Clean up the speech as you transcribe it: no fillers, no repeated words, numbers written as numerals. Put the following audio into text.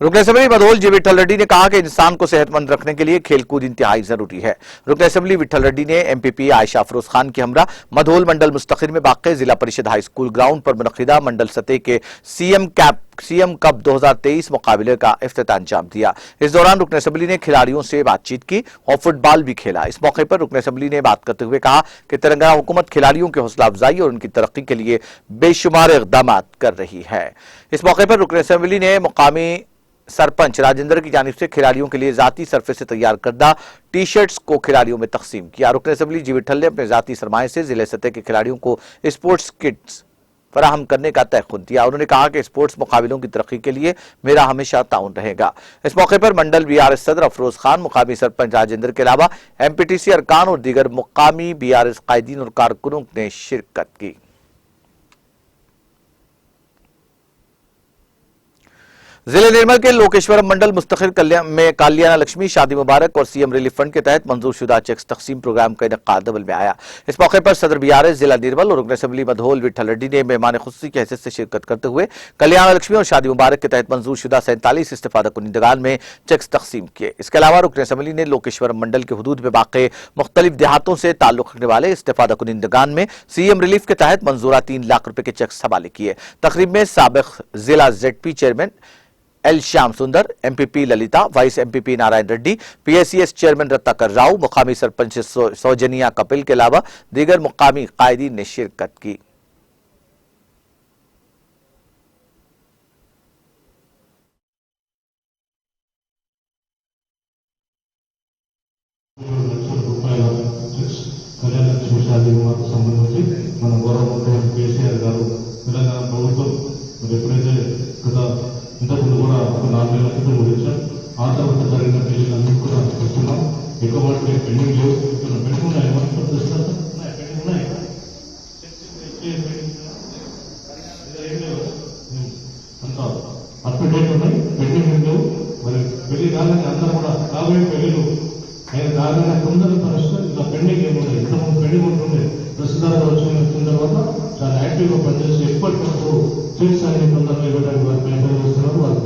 रुकन असेंबली मधोल जी विठल रेड्डी ने कहा कि इंसान को सेहतमंद रखने के लिए खेलकूद इंतहाई जरूरी है। रुकन असेंबली विठल रेड्डी ने एमपीपी आयशा अफरोज खान की हमरा मधोल मंडल मुस्तखिर में वाक़ जिला परिषद हाई स्कूल ग्राउंड पर मुनक़िदा मंडल सतह के सीएम कप 2023 मुकाबले का इफ्तिताम अंजाम दिया। इस दौरान रुकन असेंबली ने खिलाड़ियों से बातचीत की और फुटबॉल भी खेला। इस मौके पर रुकन असेंबली ने बात करते हुए कहा कि तेलंगाना हुकूमत खिलाड़ियों की हौसला अफजाई और उनकी तरक्की के लिए बेशुमार इक़दाम कर रही है। इस मौके पर रुकन असेंबली ने मुकामी सरपंच राजेंद्र की जानिब से खिलाड़ियों के लिए जाती सरफे से तैयार करदा टी शर्ट्स को खिलाड़ियों में तकसीम किया। रुकन असेंबली जी विठल ने अपने जाती सरमाए से जिले सतह के खिलाड़ियों को स्पोर्ट्स किट्स फराहम करने का तयख्खुद दिया। उन्होंने कहा कि स्पोर्ट्स मुकाबलों की तरक्की के लिए मेरा हमेशा ताउन रहेगा। इस मौके पर मंडल बीआरएस सदर अफरोज खान, मुकामी सरपंच राजेंद्र के अलावा एमपीटीसी अरकान और दीगर मुकामी बीआरएस कायदीन और कारकुनों ने शिरकत की। जिले निर्मल के लोकेश्वरम मंडल मुस्तखिर में कालियाना लक्ष्मी शादी मुबारक और सीएम रिलीफ फंड के तहत मंजूरशुदा चेक्स तकसीम प्रोग्राम का इनेकाद अमल में आया। इस मौके पर सदर बीआरएस जिला निर्मल और रुकन असेंबली मधोल विठल रेड्डी ने मेहमान खुसूसी की हैसियत से शिरकत करते हुए कल्याण लक्ष्मी और शादी मुबारक के तहत मंजूरशुदा 47 इस्तेफादा कुनिंदगान में चेक्स तकसीम किए। इसके अलावा रुकन असेंबली ने लोकेश्वरम मंडल के हुदूद में वाक़े मुख्तलिफ देहातों से ताल्लुक रखने वाले इस्तेफादा कुनिंदगान में सीएम रिलीफ के तहत मंजूरा 3 लाख रुपए के चेक्स हवाले किए। तकरीब में साबिक जिला जेडपी चेयरमैन एल श्याम सुंदर, MPP Lalita, vice MPP Narayan Reddy, PACS chairman Ratnakar Rao, मुकामी सरपंच सौजनिया कपिल के अलावा दीगर मुकामी कायदीन ने शिरकत की। ఇంతకుముందు కూడా ఒక 4 నెలల క్రితం గురించాం. ఆ తర్వాత జరిగిన పెళ్లిళ్ళన్నీ కూడా చూస్తున్నాం. ఎక్కువ వాటికి పెండింగ్ లేవు. పెండింగ్ ఉన్నాయి పెండింగ్ ఉన్నాయి అంతా అప్ టు డేట్ ఉన్నాయి. పెండింగ్ లేవు. మరి పెళ్లి కాగానే అందరూ కూడా కాబోయే పెళ్లిలు ఆయన కాగానే తొందరగా పరిస్థితులు ఇలా పెండింగ్ ఏముంటాయి. ఇంతకుముందు పెండింగ్ ఉంటుండే. ప్రస్తుతాలు వచ్చిన తర్వాత చాలా యాక్టివ్గా పనిచేసి ఎప్పటికప్పుడు స్వీట్స్ అన్ని తొందరగా ఇవ్వడానికి వారు ప్రయత్నం చేస్తున్నారు. వారు